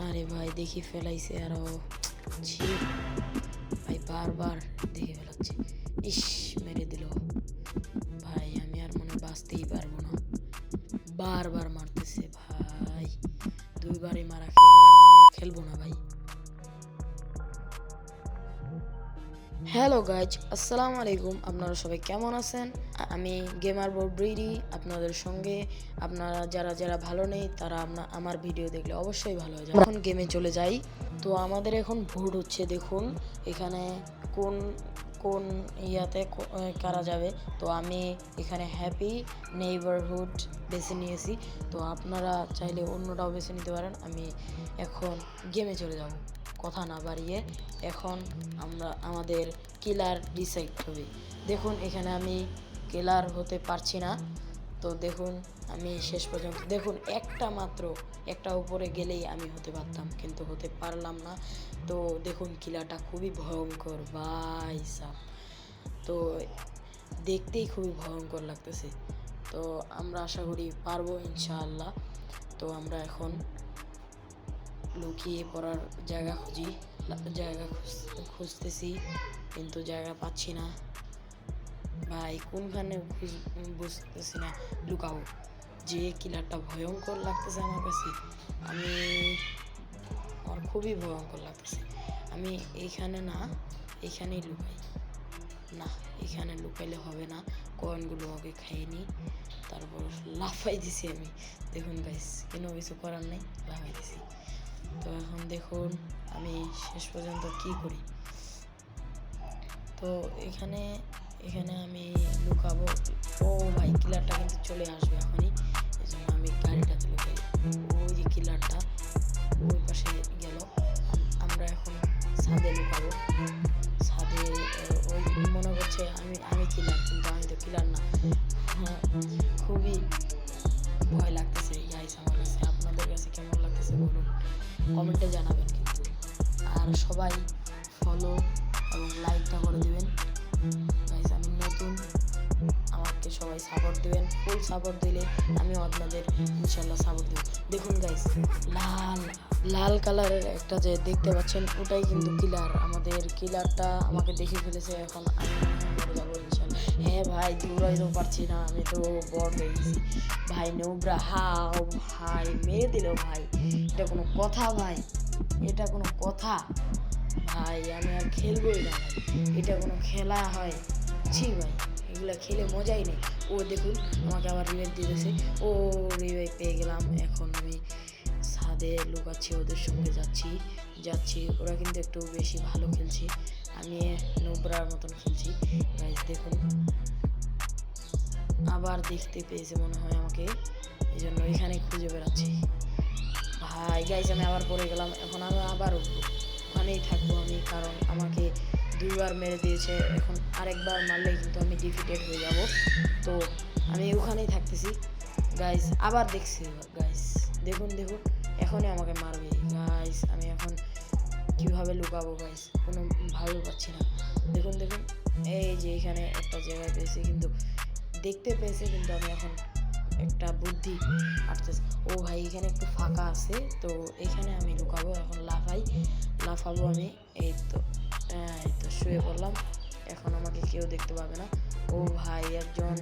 আরে ভাই দেখি ফেলাইছে আরো। ছি ভাই, বারবার দেখে ফেলাচ্ছে। ইস, মেরে দিল ভাই। আমি আর মনে হয় বাঁচতেই পারবো না। বারবার মারতেছে ভাই, দুইবারই মারা খেয়ে গেলাম। আমি আর খেলবো না ভাই। হ্যালো গাইজ, আসসালামু আলাইকুম। আপনারা সবাই কেমন আছেন? আমি গেমার বয় ব্রিডি আপনাদের সঙ্গে। আপনারা যারা যারা ভালো নেই তারা আমার ভিডিও দেখলে অবশ্যই ভালো হয়ে যায়। এখন গেমে চলে যাই। তো আমাদের এখন ভোট হচ্ছে, দেখুন এখানে কোন কোন ইয়াতে কারা যাবে। তো আমি এখানে হ্যাপি নেইবারহুড বেছে নিয়েছি। তো আপনারা চাইলে অন্যটাও বেছে নিতে পারেন। আমি এখন গেমে চলে যাব। কথা না বাড়িয়ে এখন আমাদের কিলার ডিসাইড হবে। দেখুন এখানে আমি কিলার হতে পারছি না। তো দেখুন আমি শেষ পর্যন্ত দেখুন একটা উপরে গেলেই আমি হতে পারতাম, কিন্তু হতে পারলাম না। তো দেখুন কিলারটা খুবই ভয়ঙ্কর ভাই সাব। তো দেখতেই খুবই ভয়ঙ্কর লাগতেছে। তো আমরা আশা করি পারবো ইনশাআল্লাহ। তো আমরা এখন লুকিয়ে পড়ার জায়গা খুঁজতেছি, কিন্তু জায়গা পাচ্ছি না ভাই। কোনখানে বুঝতেছি না লুকাবো। যে কিলারটা ভয়ঙ্কর লাগতেছে আমার কাছে, আমার খুবই ভয়ঙ্কর লাগতেছে। আমি এইখানেই লুকাই না। এখানে লুকাইলে হবে না, কয়েনগুলো আগে খাইয়ে নিই, তারপর লাফাই দিছি আমি। দেখুন গাইস, কিছু করার নেই, লাফাই দিছি। তো এখন দেখুন আমি শেষ পর্যন্ত কি করি। তো এখানে আমি লুকাবো। ও ভাই, কিলারটা কিন্তু চলে আসবে এখনই, এই জন্য আমি গাড়িটাতে লুকাই। ওই যে কিলারটা ওই পাশে গেল। আমরা এখন ছাদে লুকাবো। ছাদে ওই মনে করছে আমি কিলার, কিন্তু আমি তো কিলার না। খুবই ভয় লাগতেছে গাইস আমার কাছে। আপনাদের কাছে কেমন লাগতেছে বলুন, কমেন্টে জানাবেন কিন্তু। আর সবাই ফলো এবং লাইকটা করে দেবেন গাইস। আমি নতুন, আমাকে সবাই সাপোর্ট দেবেন। ফুল সাপোর্ট দিলে আমিও আপনাদের ইনশাল্লাহ সাপোর্ট দেব। দেখুন গাইস, লাল কালারের একটা যে দেখতে পাচ্ছেন, ওটাই কিন্তু কিলার। আমাদের কিলারটা আমাকে দেখে ফেলেছে। এখন আমি মরে যাবো ইনশাল্লাহ। হ্যাঁ ভাই, দৌড়াইতেও পারছি না, আমি তো বড় হয়ে গেছি ভাই। নোবরা হাও ভাই, মেরে দিল ভাই। এটা কোনো কথা ভাই? এটা কোনো কথা ভাই? আমি আর খেলবোই না ভাই। এটা কোনো খেলা হয়? ছি ভাই, এগুলো খেলে মজাই নেই। ও দেখুন আমাকে আবার রিভাইভ দিয়েছে। ও রিভাইভ পেয়ে গেলাম। এখন আমি ছাদে লুকাচ্ছি, ওদের সঙ্গে যাচ্ছি। ওরা কিন্তু একটু বেশি ভালো খেলছে, আমি নোবরার মতন খেলছি গাইস। দেখুন আবার দেখতে পেয়েছে মনে হয় আমাকে, এই জন্য এখানে খুঁজে বেড়াচ্ছি ভাই। গাইস আমি আবার পড়ে গেলাম। এখন আমি আবার উঠবো, ওখানেই থাকবো আমি, কারণ আমাকে দুইবার মেরে দিয়েছে। এখন আরেকবার মারলেই কিন্তু আমি ডিফিটেড হয়ে যাব। তো আমি ওখানেই থাকতেছি গাইস। আবার দেখছি গাইস, দেখুন এখনই আমাকে মারবে গাইস। আমি এখন কিভাবে লুকাবো গাইস, কোনো ভাবে পাচ্ছি না। দেখুন এই যে এখানে একটা জায়গায় পেয়েছি, কিন্তু দেখতে পেয়েছে, কিন্তু আমি এখন একটা বুদ্ধি আসতেছে। ও ভাই, এখানে একটু ফাঁকা আছে, তো এখানে আমি লুকাবো। এখন লাফাবো আমি। এই তো শুয়ে পড়লাম। এখন আমাকে কেউ দেখতে পাবে না। ও ভাই, একজন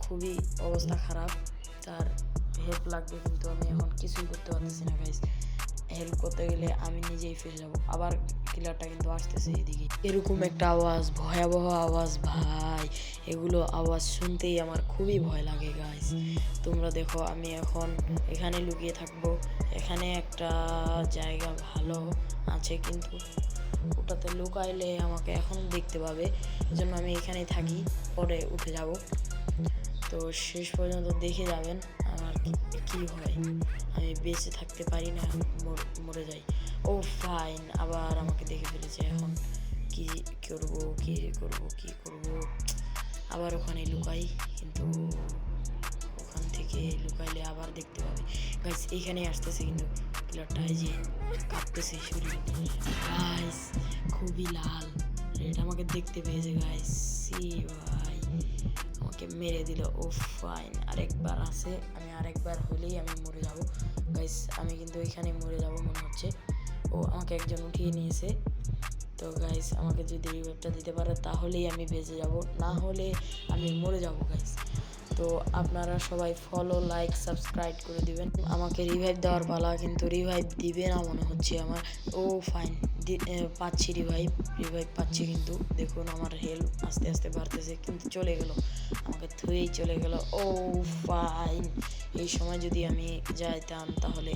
খুবই অবস্থা খারাপ, তার হেল্প লাগবে, কিন্তু আমি এখন কিছুই করতে পারতেছি না গাইস। হেল্প করতে গেলে আমি নিজেই ফেসে যাবো। আবার কিলারটা কিন্তু আসতেছে এদিকে। এরকম একটা আওয়াজ, ভয়াবহ আওয়াজ ভাই। এগুলো আওয়াজ শুনতেই আমার খুবই ভয় লাগে গাইস। তোমরা দেখো আমি এখন এখানে লুকিয়ে থাকবো। এখানে একটা জায়গা ভালো আছে, কিন্তু ওটাতে লুকাইলে আমাকে এখন দেখতে পাবে, এজন্য আমি এখানেই থাকি, পরে উঠে যাব। তো শেষ পর্যন্ত দেখে যাবেন আমার কি হয়। আমি বেঁচে থাকতে পারি না, মরে যাই। ও ফাইন, আবার আমাকে দেখে ফেলেছে। এখন কি করব? আবার ওখানে লুকাই, কিন্তু ওখান থেকে লুকাইলে আবার দেখতে পাবে গাইস। এইখানে আসতেছে, কিন্তু প্লেয়ারটা যে কাঁপতেছে শরীর গাইস, খুবই লাল। এটা আমাকে দেখতে পেয়েছে গাইস। সি ভাই, আমাকে মেরে দিল। ও ফাইন, আরেকবার আছে, আমি আরেকবার হলেই আমি মরে যাব গাইস। আমি কিন্তু এখানে মরে যাব মনে হচ্ছে। ও আমাকে একজন উঠিয়ে নিয়েছে। তো গাইস আমাকে যদি রিভাইভটা দিতে পারে তাহলেই আমি বেঁচে যাব, না হলে আমি মরে যাব গাইস। তো আপনারা সবাই ফলো, লাইক, সাবস্ক্রাইব করে দিবেন। আমাকে রিভাইভ দেওয়ার পালা, কিন্তু রিভাইভ দিবে না মনে হচ্ছে আমার। ও ফাইন, পাচ্ছি রিভাইভ পাচ্ছি, কিন্তু দেখুন আমার হেলথ আস্তে আস্তে বাড়তেছে, কিন্তু চলে গেল, আমাকে থুয়েই চলে গেল। ও ফাইন, এই সময় যদি আমি যাইতাম তাহলে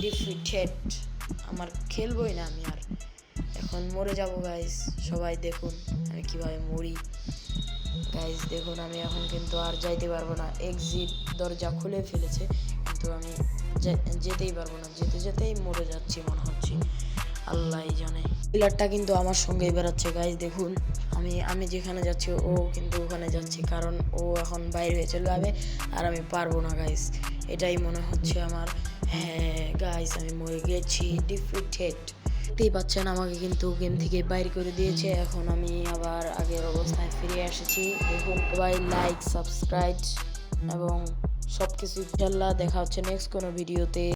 ডিফিটেড, আমার খেলবই না আমি আর, এখন মরে যাব গাইস। সবাই দেখুন আমি কিভাবে মরি গাইস। দেখুন আমি এখন কিন্তু আর যাইতে পারবো না, এক্সিট দরজা খুলে ফেলেছে, কিন্তু আমি যেতেই পারবো না, যেতে যেতেই মরে যাচ্ছি মনে হচ্ছে, আল্লাহ জানে। প্লেয়ারটা কিন্তু আমার সঙ্গেই বেড়াচ্ছে গাইস। দেখুন আমি যেখানে যাচ্ছি ও কিন্তু ওখানে যাচ্ছে, কারণ ও এখন বাইরে হয়ে চলে যাবে আর আমি পারবো না গাইস, এটাই মনে হচ্ছে আমার। হ্যাঁ গাইস আমি মরে গেছি, ডিফিটেড। দেখতেই পাচ্ছেন আমাকে কিন্তু গেম থেকে বাইর করে দিয়েছে, এখন আমি আবার আগের অবস্থায় ফিরে এসেছি। দেখুন সবাই লাইক, সাবস্ক্রাইব এবং সব কিছু, ইনশাল্লাহ দেখা হচ্ছে নেক্সট কোনো ভিডিওতে।